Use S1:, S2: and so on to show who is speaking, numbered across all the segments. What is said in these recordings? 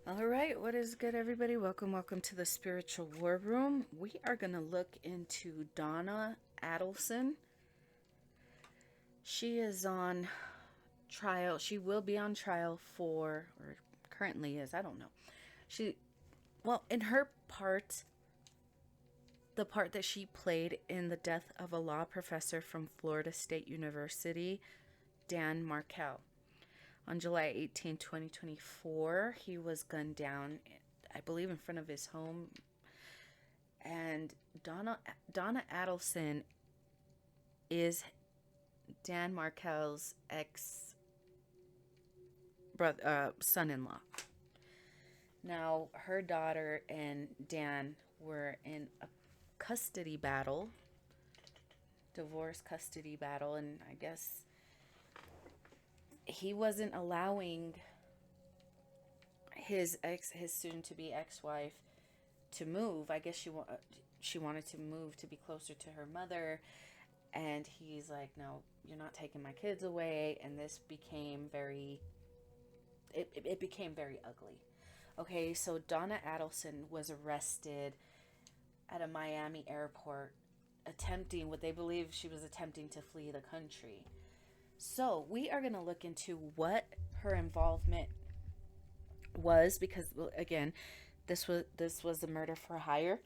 S1: All right, what is good, everybody? Welcome to the Spiritual War Room. We are going to look into Donna Adelson. She is on trial. She will be on trial for, or currently is, I don't know. In her part, the part that she played in the death of a law professor from Florida State University, Dan Markel. On July 18, 2024, he was gunned down, I believe, in front of his home. And Donna Adelson is Dan Markel's ex brother, son-in-law. Now, her daughter and Dan were in a custody battle, divorce custody battle, and I guess he wasn't allowing his soon-to-be ex-wife to move. I guess she wanted to move to be closer to her mother, and he's like, "No, you're not taking my kids away." And this became it became very ugly. Okay, so Donna Adelson was arrested at a Miami airport, attempting what they believe she was attempting to flee the country. So we are going to look into what her involvement was, because again, this was a murder for hire.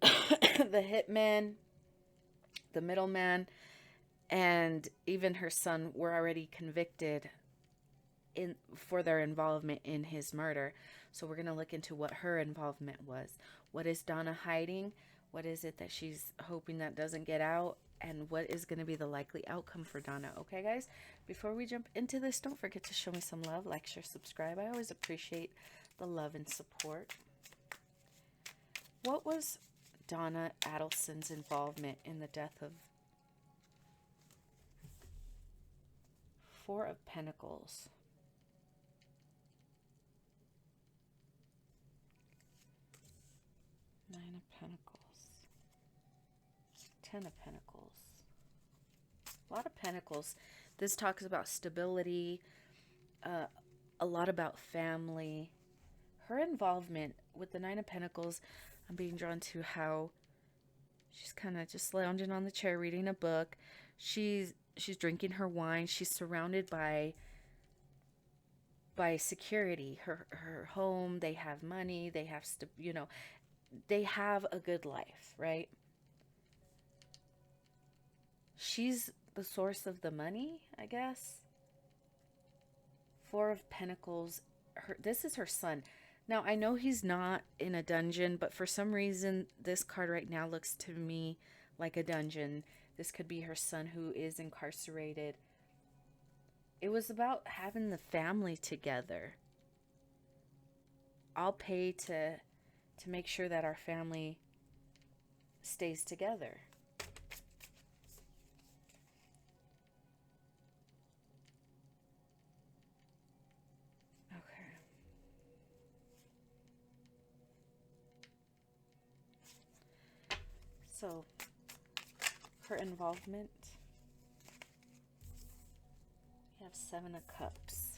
S1: The hitman, the middleman, and even her son were already convicted for their involvement in his murder. So we're going to look into what her involvement was. What is Donna hiding? What is it that she's hoping that doesn't get out? And what is going to be the likely outcome for Donna? Okay, guys, before we jump into this, don't forget to show me some love, like, share, subscribe. I always appreciate the love and support. What was Donna Adelson's involvement in the death of Four of Pentacles? Nine of Pentacles. Ten of Pentacles. A lot of Pentacles. This talks about stability, a lot about family. Her involvement with the Nine of Pentacles, I'm being drawn to how she's kind of just lounging on the chair reading a book. She's drinking her wine. She's surrounded by security. Her home, they have money, they have they have a good life, right? She's the source of the money, I guess. Four of Pentacles. This is her son. Now, I know he's not in a dungeon, but for some reason, this card right now looks to me like a dungeon. This could be her son who is incarcerated. It was about having the family together. I'll pay to make sure that our family stays together. Okay. So, her involvement. We have Seven of Cups.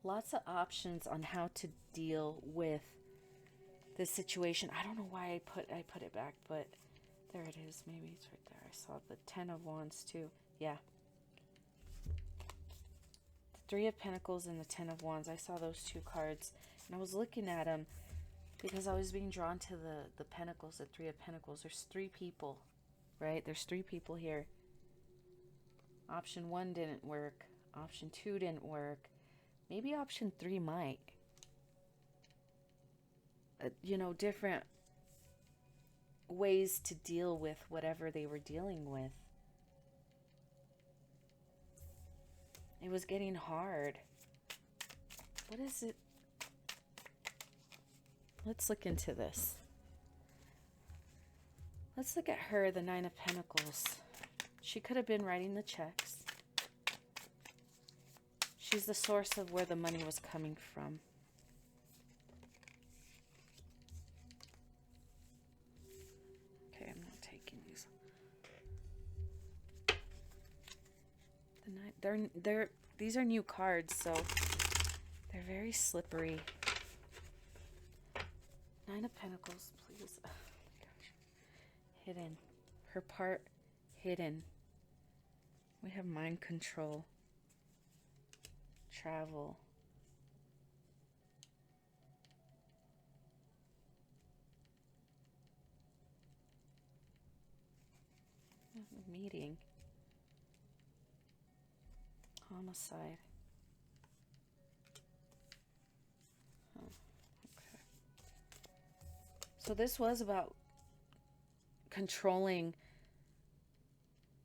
S1: Lots of options on how to deal with this situation. I don't know why I put it back, but there it is. Maybe it's right there. I saw the Ten of Wands too. Yeah. The Three of Pentacles and the Ten of Wands. I saw those two cards, and I was looking at them because I was being drawn to the Pentacles, the Three of Pentacles. There's three people, right? There's three people here. Option 1 didn't work. Option 2 didn't work. Maybe option 3 might. Different ways to deal with whatever they were dealing with. It was getting hard. What is it? Let's look into this. Let's look at her, the Nine of Pentacles. She could have been writing the checks. She's the source of where the money was coming from. Okay, I'm not taking these. These are new cards, so they're very slippery. Nine of Pentacles, please. Oh my gosh. Hidden. Her part hidden. We have mind control. Travel. Meeting. Homicide. Oh, okay. So this was about controlling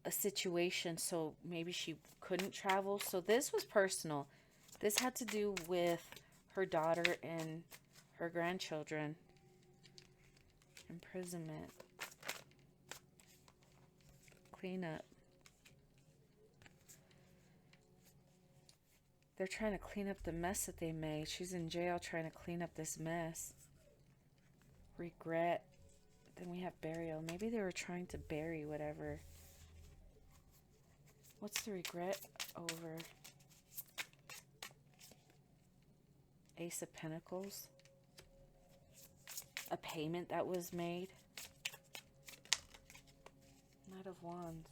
S1: a situation, so maybe she couldn't travel. So this was personal. This had to do with her daughter and her grandchildren. Imprisonment. Cleanup. They're trying to clean up the mess that they made. She's in jail trying to clean up this mess. Regret. Then we have burial. Maybe they were trying to bury whatever. What's the regret over? Ace of Pentacles. A payment that was made. Knight of Wands.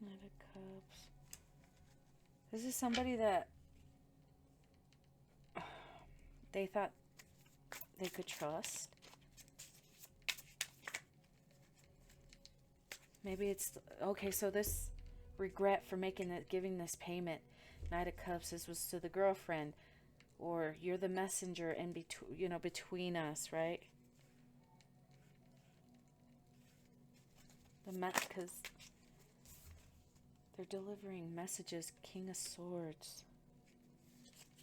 S1: Knight of Cups. This is somebody that they thought they could trust. Maybe it's okay. So this regret for giving this payment. Knight of Cups. This was to the girlfriend, or you're the messenger in between. Between us, right? Because they're delivering messages. King of Swords.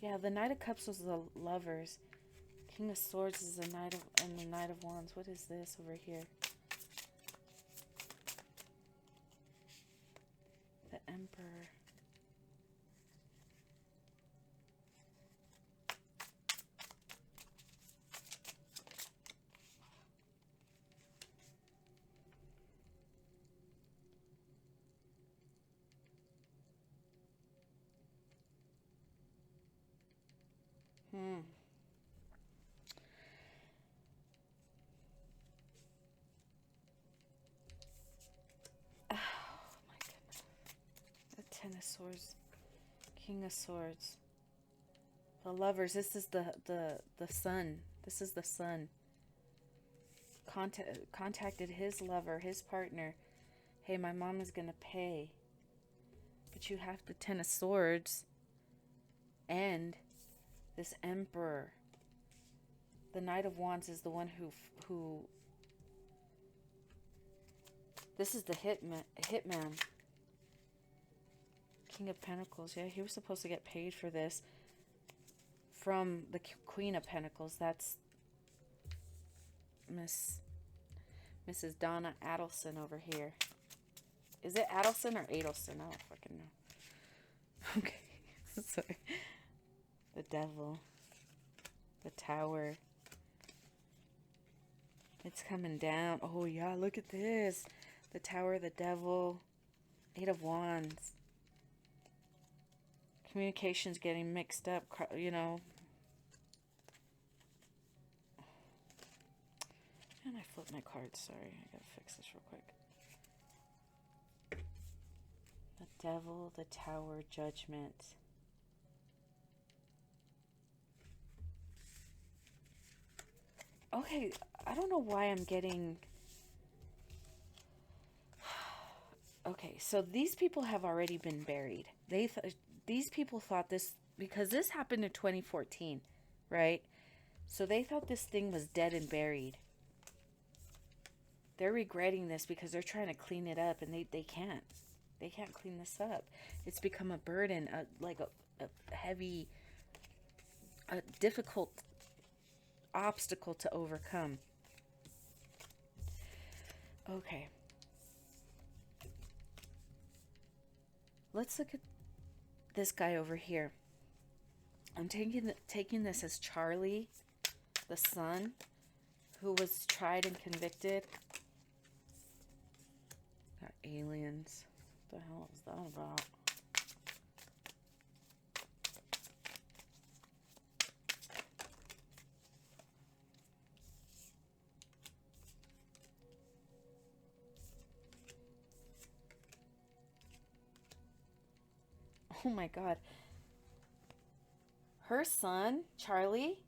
S1: Yeah, the Knight of Cups was the lovers. King of Swords is the Knight of Wands. What is this over here? The Emperor. Oh my goodness. The Ten of Swords. King of Swords. The lovers. This is the son. This is the son. Contacted his lover, his partner. Hey, my mom is going to pay. But you have the Ten of Swords. And this Emperor. The Knight of Wands is the one who this is the hitman. King of Pentacles. Yeah, he was supposed to get paid for this from the Queen of Pentacles. That's Mrs. Donna Adelson over here. Is it Adelson or Adelson? I don't fucking know. Okay. Sorry. The Devil. The Tower. It's coming down. Oh, yeah, look at this. The Tower, the Devil. Eight of Wands. Communication's getting mixed up, And I flipped my cards. Sorry, I gotta fix this real quick. The Devil, the Tower, Judgment. Okay, I don't know why I'm getting... Okay, so these people have already been buried. These people thought this... Because this happened in 2014, right? So they thought this thing was dead and buried. They're regretting this because they're trying to clean it up, and they can't. They can't clean this up. It's become a burden, a heavy, a difficult obstacle to overcome. Okay. Let's look at this guy over here. I'm taking this as Charlie, the son, who was tried and convicted. Got aliens. What the hell is that about? Oh my God. Her son, Charlie,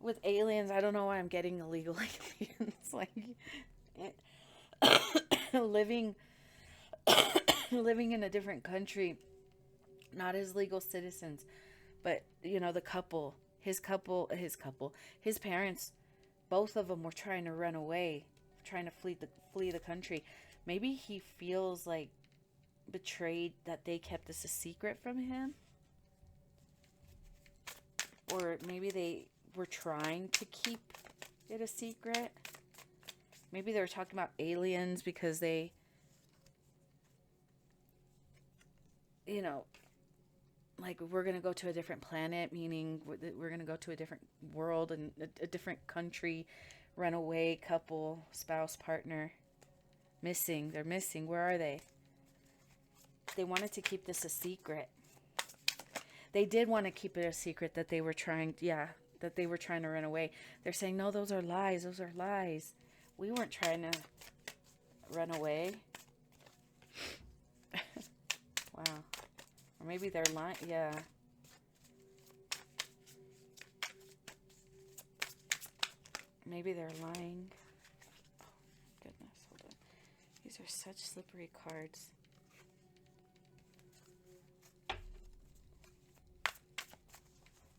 S1: with aliens. I don't know why I'm getting illegal aliens. Like, living living in a different country, not as legal citizens, but you know, the couple, his parents, both of them were trying to run away, trying to flee the country. Maybe he feels like betrayed that they kept this a secret from him, or maybe they were trying to keep it a secret. Maybe they were talking about aliens because they, you know, like, we're going to go to a different planet, meaning we're going to go to a different world and a different country. Runaway couple, spouse, partner, missing. They're missing. Where are they? They wanted to keep this a secret. They did want to keep it a secret that they were trying, that they were trying to run away. They're saying, no, those are lies. Those are lies. We weren't trying to run away. Wow. Or maybe they're lying. Yeah. Maybe they're lying. Oh, goodness. Hold on. These are such slippery cards.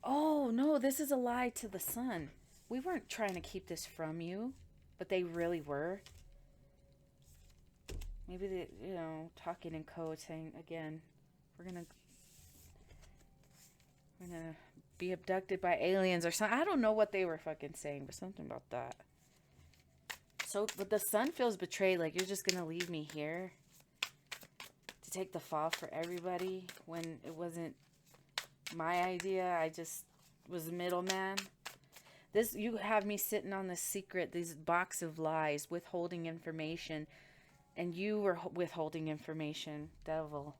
S1: Oh, no, this is a lie to the son. We weren't trying to keep this from you, but they really were. Maybe they, you know, talking in code, saying, again, we're gonna be abducted by aliens or something. I don't know what they were fucking saying, but something about that. So, but the son feels betrayed, like, you're just gonna leave me here to take the fall for everybody when it wasn't my idea. I just was a middleman. This, you have me sitting on this secret, these box of lies, withholding information, and you were withholding information, devil.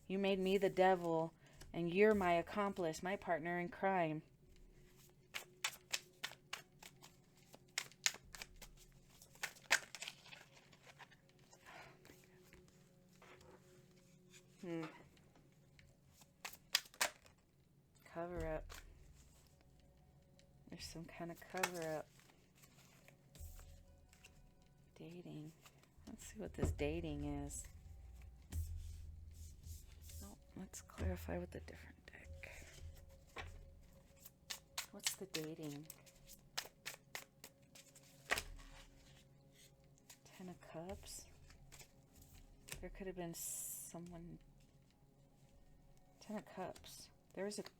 S1: You made me the devil, and you're my accomplice, my partner in crime. Cover up. There's some kind of cover up. Dating. Let's see what this dating is. Oh, let's clarify with a different deck. What's the dating? Ten of Cups. There could have been someone. Ten of Cups.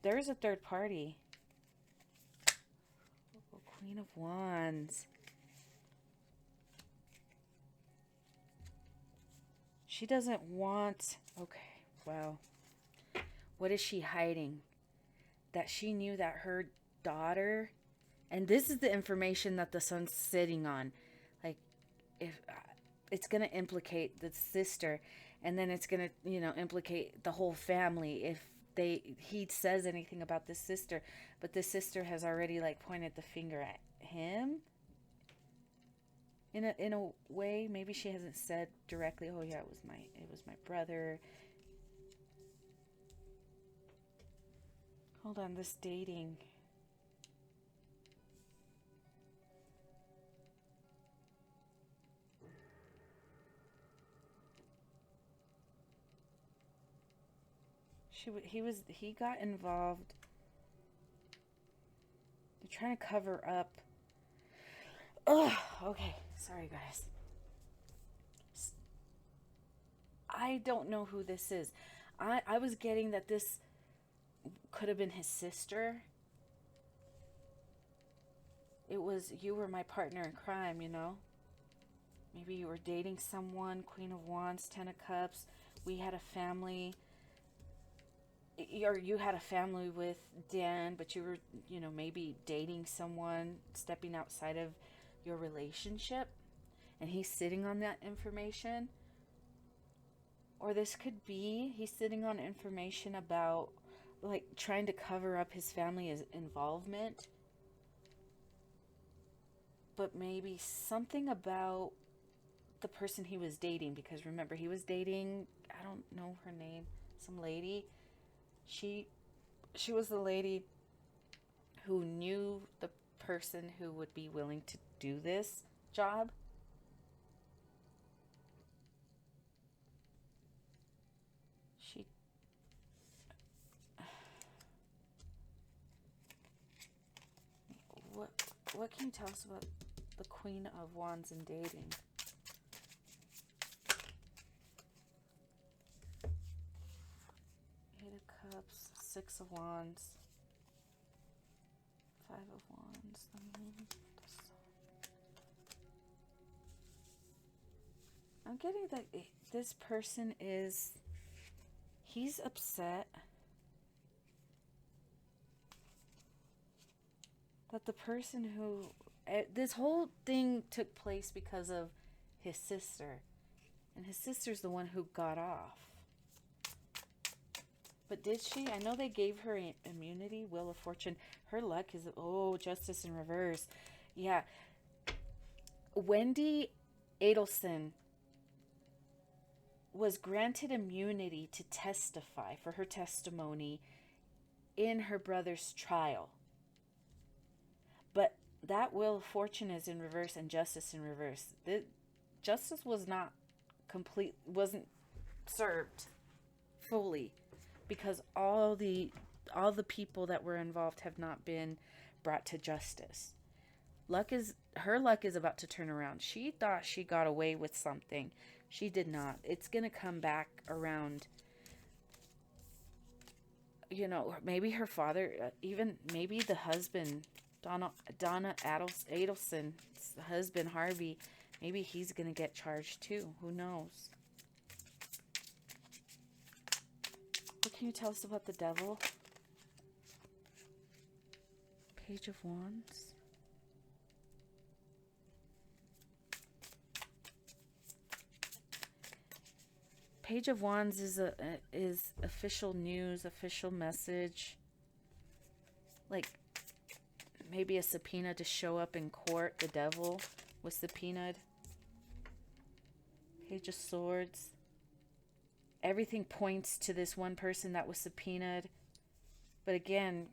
S1: There's a third party. Oh, Queen of Wands. She doesn't want... Okay, wow. What is she hiding? That she knew that her daughter... And this is the information that the son's sitting on. Like, if it's going to implicate the sister, and then it's going to, you know, implicate the whole family if he says anything about this sister. But this sister has already, like, pointed the finger at him. In a way, maybe she hasn't said directly, oh yeah, it was my brother. Hold on, this dating. He got involved. They're trying to cover up. Ugh, okay. Sorry, guys. I don't know who this is. I was getting that this could have been his sister. It was, you were my partner in crime, you know? Maybe you were dating someone. Queen of Wands, Ten of Cups. We had a family. or you had a family with Dan, but you were, maybe dating someone, stepping outside of your relationship, and he's sitting on that information. Or this could be he's sitting on information about, like, trying to cover up his family's involvement, but maybe something about the person he was dating, because remember, he was dating, I don't know her name, some lady. She was the lady who knew the person who would be willing to do this job. She what what can you tell us about the Queen of Wands and dating? Eight of Cups, Six of Wands, Five of Wands, the Moon, the Sun. I'm getting that this person he's upset that the person who, this whole thing took place because of his sister, and his sister's the one who got off. But did she? I know they gave her immunity, Wheel of Fortune. Her luck is, Justice in reverse. Yeah. Wendy Adelson was granted immunity to testify for her testimony in her brother's trial. But that Wheel of Fortune is in reverse and Justice in reverse. Justice wasn't served fully, because all the people that were involved have not been brought to justice. Her luck is about to turn around. She thought she got away with something. She did not. It's going to come back around. Maybe her father, even maybe the husband, Donna Adelson's husband, Harvey, maybe he's going to get charged too. Who knows? What can you tell us about the Devil? Page of Wands. Page of Wands is official news, official message. Like maybe a subpoena to show up in court. The Devil was subpoenaed. Page of Swords. Everything points to this one person that was subpoenaed. But again,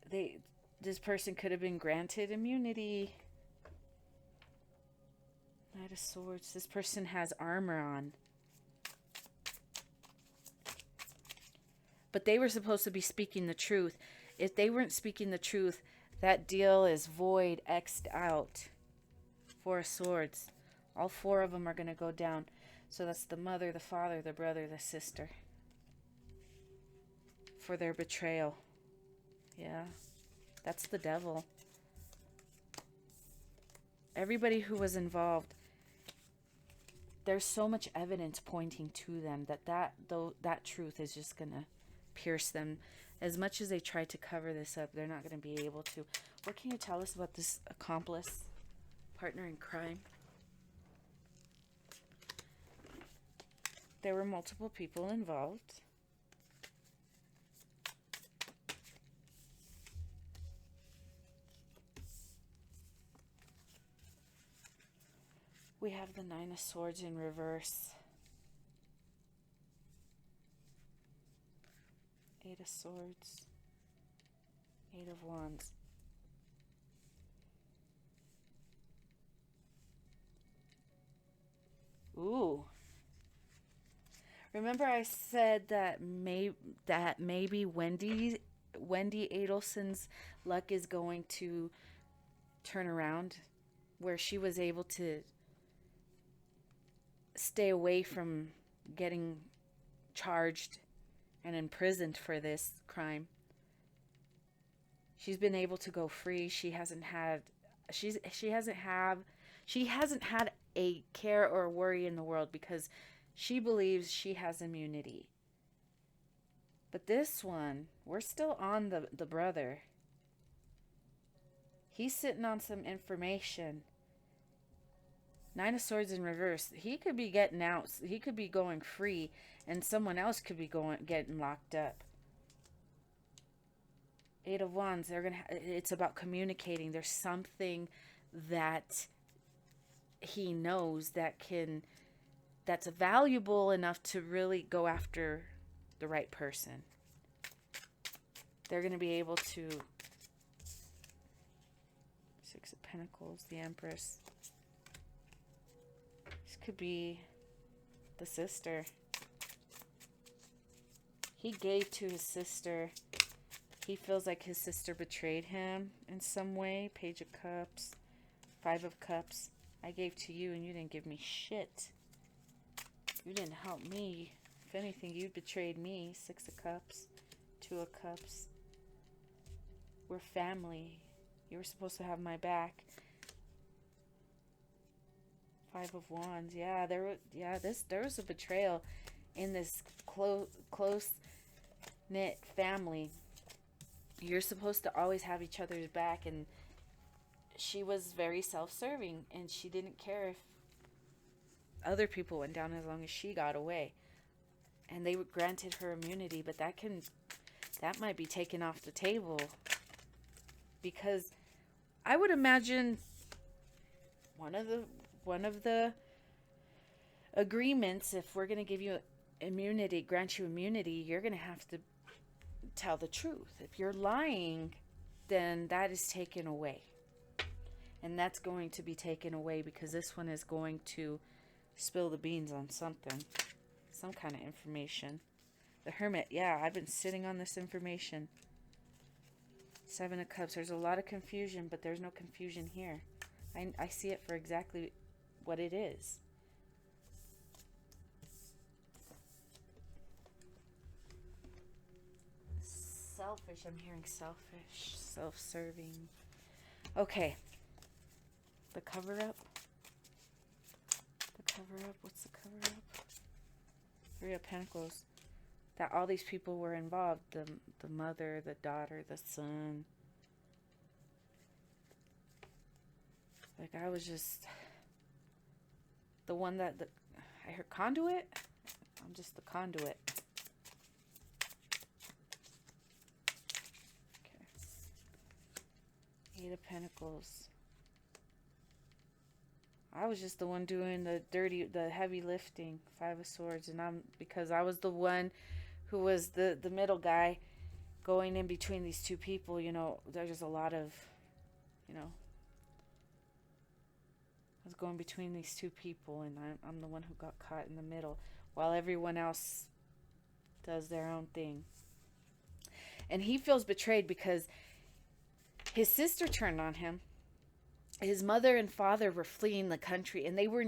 S1: this person could have been granted immunity. Knight of Swords. This person has armor on. But they were supposed to be speaking the truth. If they weren't speaking the truth, that deal is void, X'd out. Four of Swords. All four of them are going to go down. So that's the mother, the father, the brother, the sister. For their betrayal. Yeah. That's the Devil. Everybody who was involved, there's so much evidence pointing to them that truth is just going to pierce them. As much as they try to cover this up, they're not going to be able to. What can you tell us about this accomplice, partner in crime? There were multiple people involved. We have the Nine of Swords in reverse. Eight of Swords. Eight of Wands. Ooh. Remember I said that maybe Wendy Adelson's luck is going to turn around, where she was able to stay away from getting charged and imprisoned for this crime. She's been able to go free. She hasn't had a care or worry in the world, because She believes she has immunity. But this one, we're still on the brother. He's sitting on some information. Nine of Swords in reverse. He could be getting out. He could be going free, and someone else could be getting locked up. Eight of Wands. It's about communicating. There's something that he knows that's valuable enough to really go after the right person. They're going to be able to. Six of Pentacles, the Empress. This could be the sister. He gave to his sister. He feels like his sister betrayed him in some way. Page of Cups, Five of Cups. I gave to you and you didn't give me shit. You didn't help me. If anything, you betrayed me. Six of Cups, Two of Cups. We're family. You were supposed to have my back. Five of Wands. Yeah, there was a betrayal in this close-knit family. You're supposed to always have each other's back, and she was very self-serving, and she didn't care if other people went down as long as she got away. And they granted her immunity, but that might be taken off the table, because I would imagine one of the agreements, if we're going to give you immunity, grant you immunity, you're going to have to tell the truth. If you're lying, then that is taken away. And that's going to be taken away because this one is going to spill the beans on something. Some kind of information. The Hermit, yeah, I've been sitting on this information. Seven of Cups. There's a lot of confusion, but there's no confusion here. I see it for exactly what it is. Selfish. I'm hearing selfish. Self-serving. Okay. The cover-up. The cover-up. What's the cover-up? Three of Pentacles. That all these people were involved. The mother, the daughter, the son. Like, I was just the one that I heard conduit. I'm just the conduit. Okay. Eight of Pentacles. I was just the one doing the heavy lifting. Five of Swords, and because I was the one who was the middle guy going in between these two people. You know, there's just a lot of, you know, I was going between these two people, and I'm the one who got caught in the middle while everyone else does their own thing. And he feels betrayed because his sister turned on him. His mother and father were fleeing the country, and they were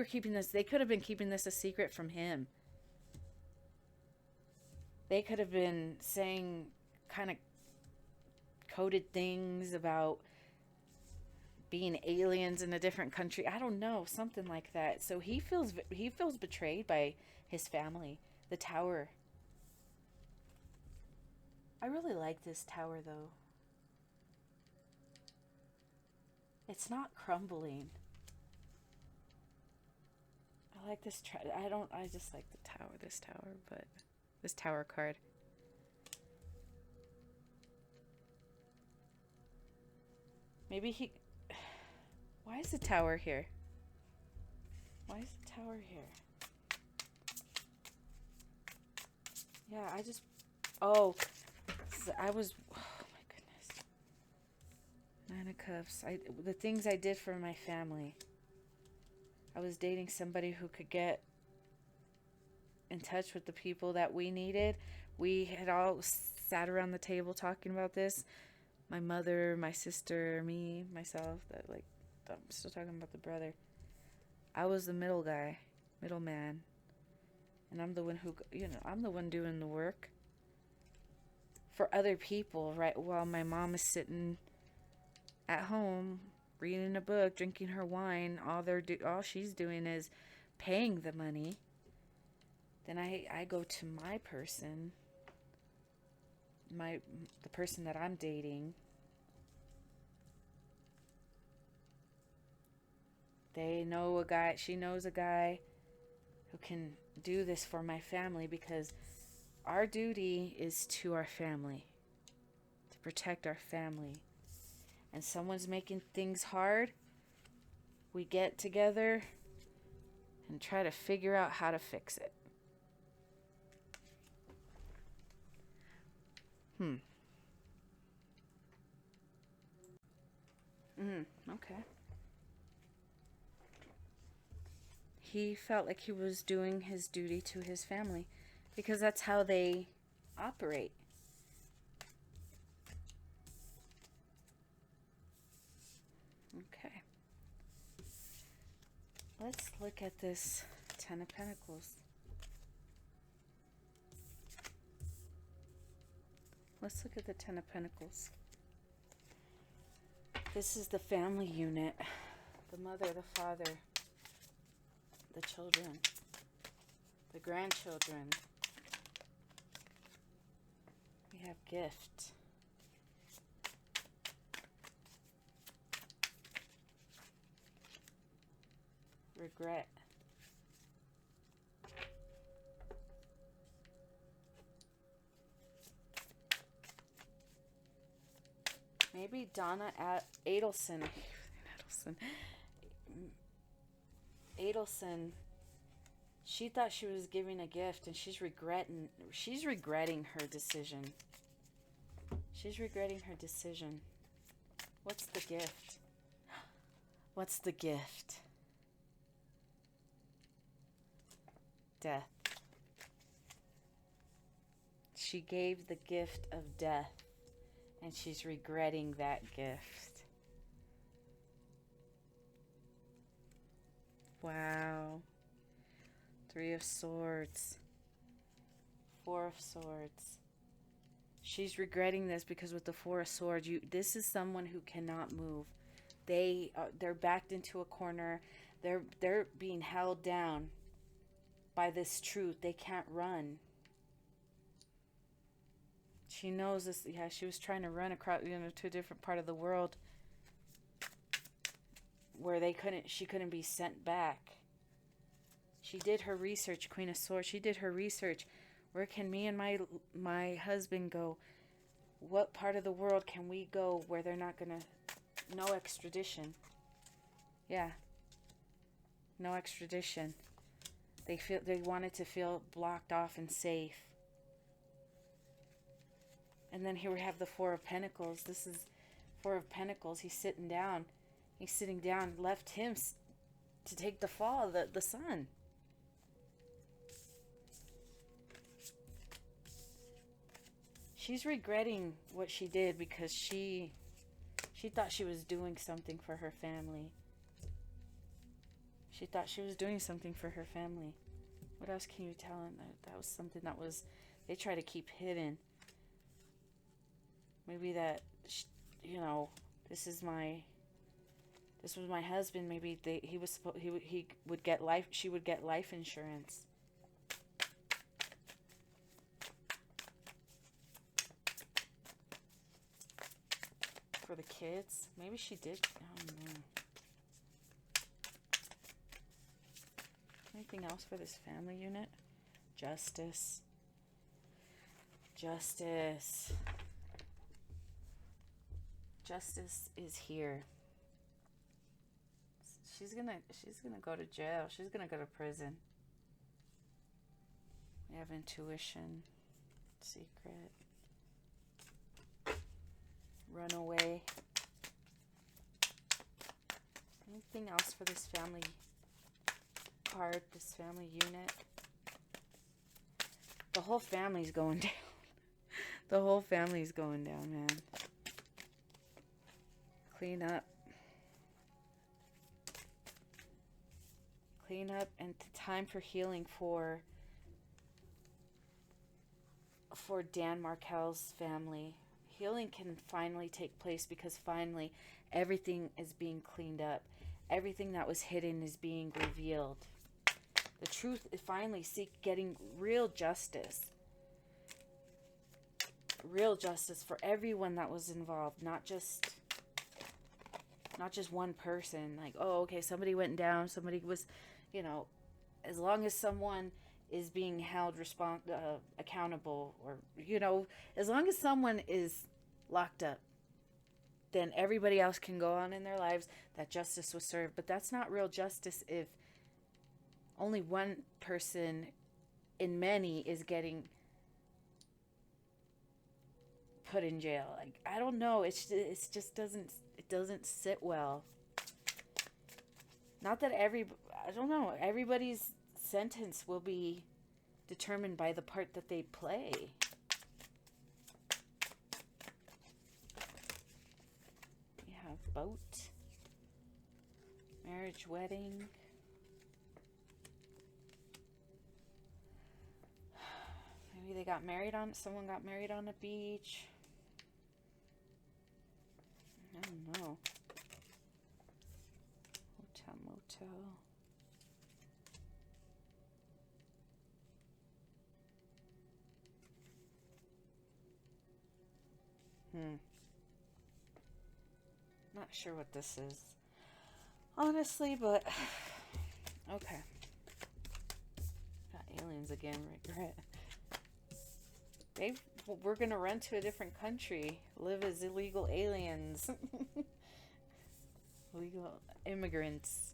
S1: keeping this, they could have been keeping this a secret from him. They could have been saying kind of coded things about being aliens in a different country. I don't know, something like that. So he feels betrayed by his family. The Tower. I really like this Tower, though. It's not crumbling. I like this. I just like the Tower. But this Tower card. Maybe he. Why is the Tower here? Why is the Tower here? Yeah, oh, my goodness. Nine of Cups. The things I did for my family. I was dating somebody who could get in touch with the people that we needed. We had all sat around the table talking about this. My mother, my sister, me, myself. I'm still talking about the brother. I was the middleman. And I'm the one who, I'm the one doing the work for other people, right? While my mom is sitting at home, reading a book, drinking her wine. All she's doing is paying the money Then I go to my person, the person that I'm dating. They know a guy, she knows a guy who can do this for my family, because our duty is to our family, to protect our family. And someone's making things hard, we get together and try to figure out how to fix it. Okay. He felt like he was doing his duty to his family, because that's how they operate. Okay. Let's look at this Ten of Pentacles. Let's look at the Ten of Pentacles. This is the family unit. The mother, the father, the children, the grandchildren. We have gift. Regret. Maybe Donna Adelson. Adelson. She thought she was giving a gift, and she's regretting her decision. She's regretting her decision. What's the gift? What's the gift? Death. She gave the gift of death, and she's regretting that gift. Wow. Three of Swords. Four of Swords. She's regretting this because with the Four of Swords, this is someone who cannot move. They're backed into a corner. They're being held down by this truth. They can't run. She knows this. Yeah, she was trying to run across, to a different part of the world where she couldn't be sent back. She did her research, Queen of Swords. She did her research. Where can me and my husband go? What part of the world can we go where they're not gonna, no extradition? Yeah, no extradition. They wanted to feel blocked off and safe. And then here we have the Four of Pentacles. This is Four of Pentacles. He's sitting down. Left him to take the fall, the sun. She's regretting what she did because she thought she was doing something for her family. She thought she was doing something for her family. What else can you tell him? That was something that they try to keep hidden. Maybe that, this was my husband. Maybe he would get life. She would get life insurance. For the kids. Maybe she did. I don't know. Anything else for this family unit? Justice. Justice. Justice is here. She's gonna go to jail. She's gonna go to prison. We have intuition, secret, runaway. Anything else for this family card, this family unit? The whole family's going down. The whole family's going down, man. Clean up. Clean up, and time for healing for Dan Markel's family. Healing can finally take place because finally everything is being cleaned up. Everything that was hidden is being revealed. The truth is finally getting real justice. Real justice for everyone that was involved, not just one person. Like, oh, okay, somebody went down, somebody was, as long as someone is being held accountable, or, as long as someone is locked up, then everybody else can go on in their lives, that justice was served. But that's not real justice if only one person in many is getting put in jail. Like, I don't know, it just doesn't sit well. Not that I don't know, everybody's sentence will be determined by the part that they play. We have boat, marriage, wedding. Maybe they got married someone got married on a beach. I don't know. Hotel, motel. Not sure what this is, honestly, but okay. Got aliens again, regret. We're gonna run to a different country, live as illegal aliens. Legal immigrants.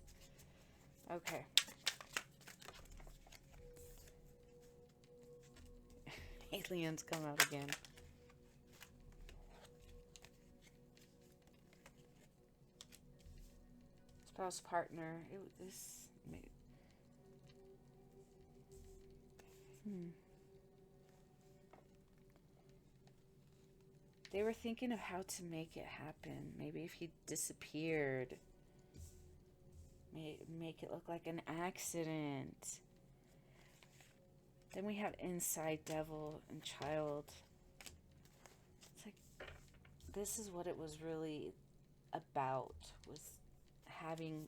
S1: Okay. Aliens come out again. Spouse, partner. They were thinking of how to make it happen. Maybe if he disappeared, make it look like an accident. Then we have inside devil and child. It's like, this is what it was really about, was having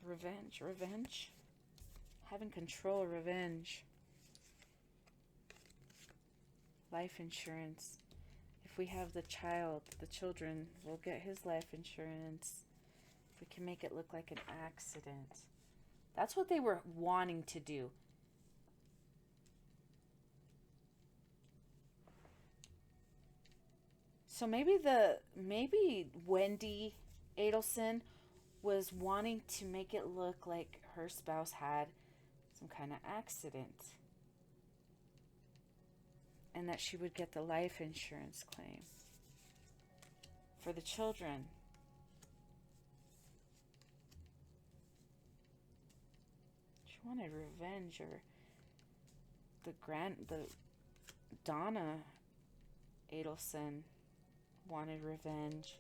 S1: revenge, having control, revenge. Life insurance. If we have the children will get his life insurance. If we can make it look like an accident. That's what they were wanting to do. So maybe Wendy Adelson was wanting to make it look like her spouse had some kind of accident, and that she would get the life insurance claim for the children. She wanted revenge, or the Donna Adelson wanted revenge.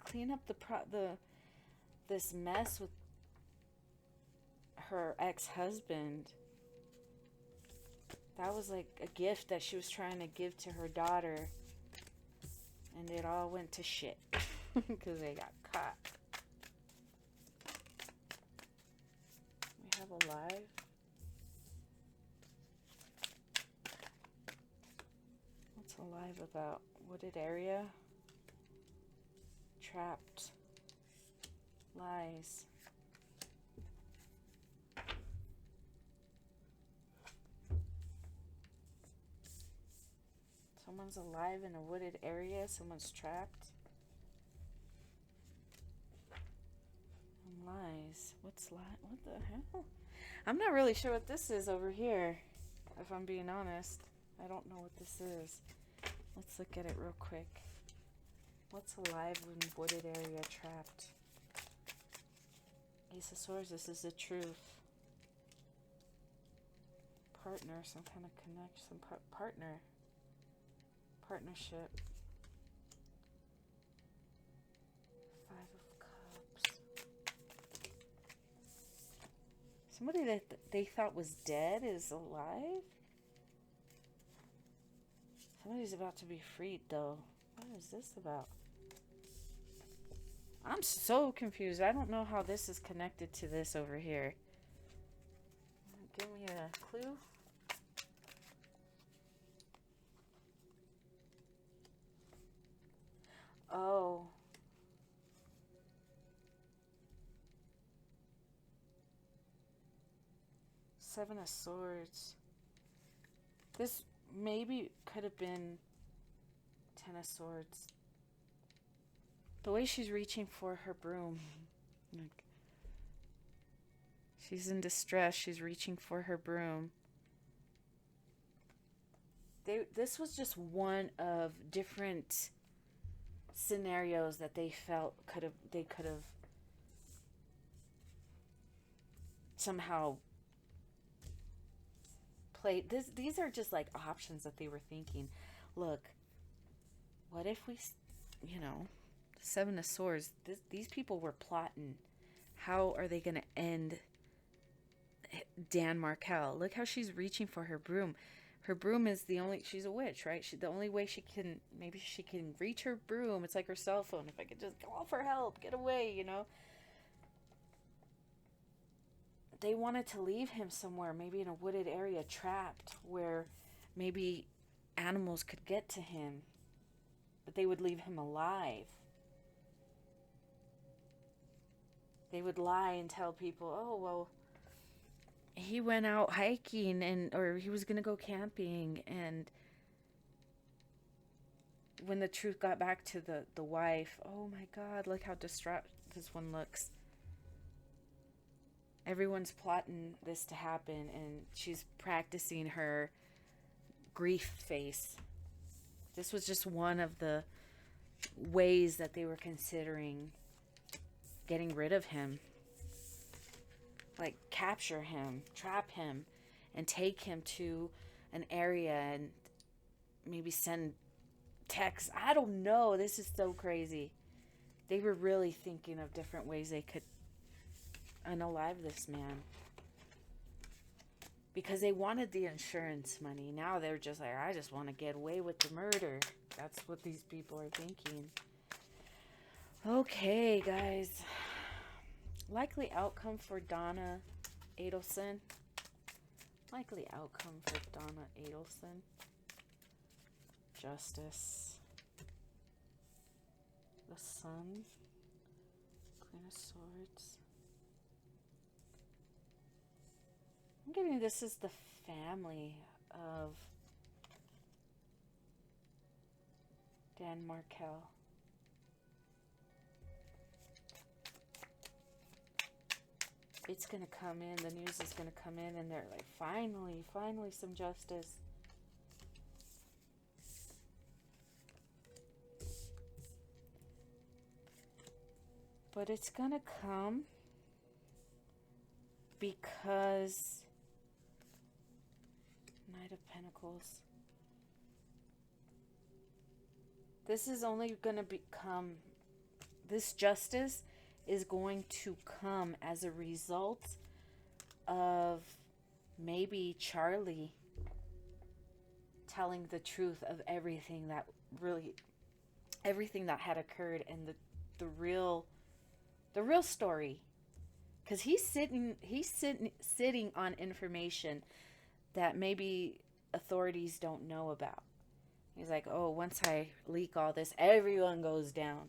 S1: Clean up this mess with her ex-husband. That was like a gift that she was trying to give to her daughter, and it all went to shit because they got caught. We have alive. What's alive about? Wooded area. Trapped. Lies. Someone's alive in a wooded area. Someone's trapped. And lies. What's lie? What the hell? I'm not really sure what this is over here, if I'm being honest. I don't know what this is. Let's look at it real quick. What's alive in wooded area, trapped? Ace of Swords, this is the truth. partner, some kind of connection, some partnership. 5 of Cups. Somebody that they thought was dead is alive? Somebody's about to be freed, though. What is this about? I'm so confused. I don't know how this is connected to this over here. Give me a clue. Oh. Seven of Swords. This maybe could have been Ten of Swords. The way she's reaching for her broom. Like, she's in distress. She's reaching for her broom. This was just one of different scenarios that they felt they could have somehow played. These are just like options that they were thinking. Look, what if we, Seven of Swords, these people were plotting. How are they going to end Dan Markel? Look how she's reaching for her broom. Her broom is she's a witch, right? The only way maybe she can reach her broom. It's like her cell phone. If I could just call for help, get away, They wanted to leave him somewhere, maybe in a wooded area, trapped, where maybe animals could get to him, but they would leave him alive. They would lie and tell people, oh, well, he went out hiking or he was going to go camping. And when the truth got back to the wife, oh my God, look how distraught this one looks. Everyone's plotting this to happen, and she's practicing her grief face. This was just one of the ways that they were considering getting rid of him. Like, capture him, trap him, and take him to an area and maybe send texts. I don't know. This is so crazy. They were really thinking of different ways they could unalive this man. Because they wanted the insurance money. Now they're just like, I just want to get away with the murder. That's what these people are thinking. Okay, guys. Likely outcome for Donna Adelson. Likely outcome for Donna Adelson. Justice. The Sun. Queen of Swords. I'm getting this is the family of Dan Markel. It's going to come in, the news is going to come in, and they're like, finally some justice. But it's going to come because Knight of Pentacles. This is only going to become, this justice is going to come as a result of maybe Charlie telling the truth of everything that had occurred, and the real story. Because he's sitting on information that maybe authorities don't know about. He's like, oh, once I leak all this, everyone goes down.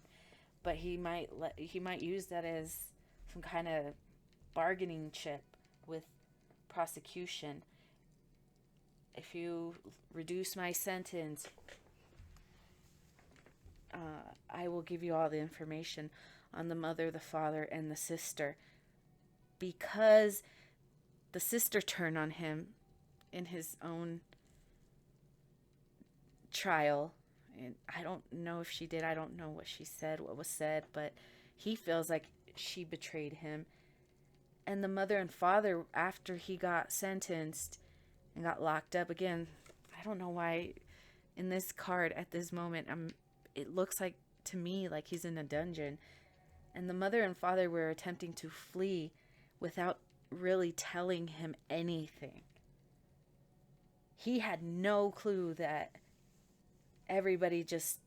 S1: But he might use that as some kind of bargaining chip with prosecution. If you reduce my sentence, I will give you all the information on the mother, the father, and the sister. Because the sister turned on him in his own trial. And I don't know if she did. I don't know what she said, what was said. But he feels like she betrayed him. And the mother and father, after he got sentenced, and got locked up again. I don't know why in this card at this moment, it looks like to me like he's in a dungeon, and the mother and father were attempting to flee without really telling him anything. He had no clue that everybody just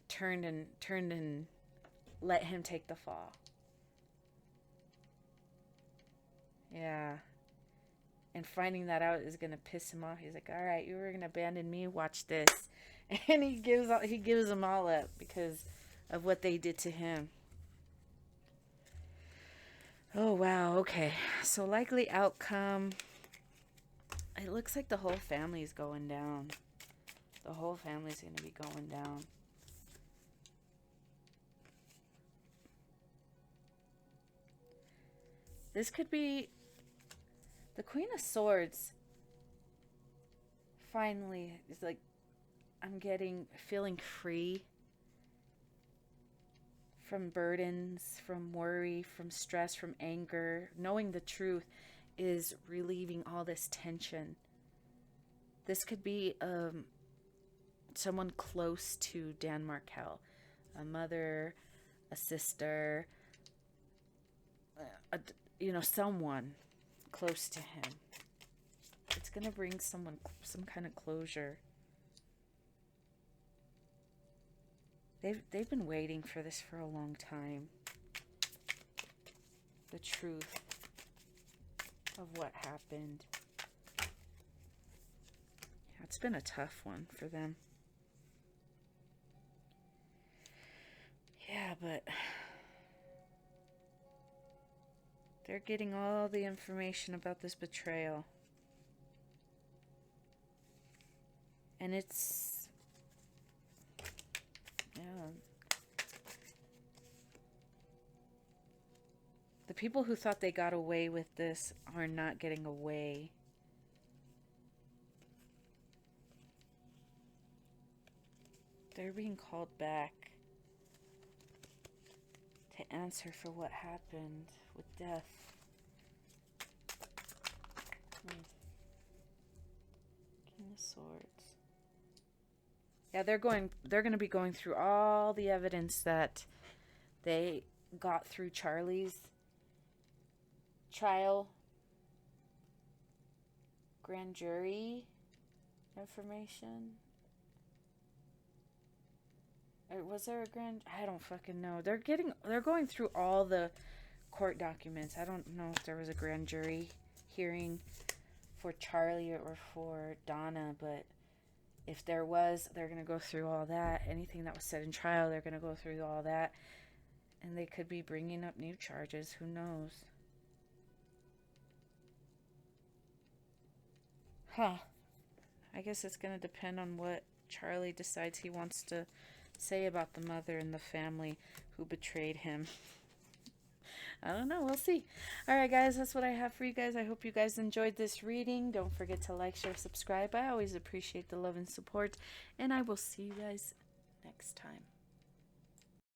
S1: turned and let him take the fall. Yeah. And finding that out is going to piss him off. He's like, all right, you were going to abandon me. Watch this. And he gives them all up because of what they did to him. Oh, wow. Okay. So likely outcome. It looks like the whole family is going down. The whole family's going to be going down. This could be the Queen of Swords. Finally, is like, I'm feeling free from burdens, from worry, from stress, from anger. Knowing the truth is relieving all this tension. This could be someone close to Dan Markel, a mother, a sister, someone close to him. It's going to bring some kind of closure. They've been waiting for this for a long time. The truth of what happened. Yeah, it's been a tough one for them. Yeah, but they're getting all the information about this betrayal. And it's... yeah. The people who thought they got away with this are not getting away. They're being called back to answer for what happened with death. King of Swords. Yeah, they're going to be going through all the evidence that they got through Charlie's trial, grand jury information. Or was there a grand? I don't fucking know. They're going through all the court documents. I don't know if there was a grand jury hearing for Charlie or for Donna, but if there was, they're going to go through all that. Anything that was said in trial, they're going to go through all that. And they could be bringing up new charges. Who knows? Huh. I guess it's going to depend on what Charlie decides he wants to say about the mother and the family who betrayed him. I don't know. We'll see. All right, guys. That's what I have for you guys. I hope you guys enjoyed this reading. Don't forget to like, share, subscribe. I always appreciate the love and support. And I will see you guys next time.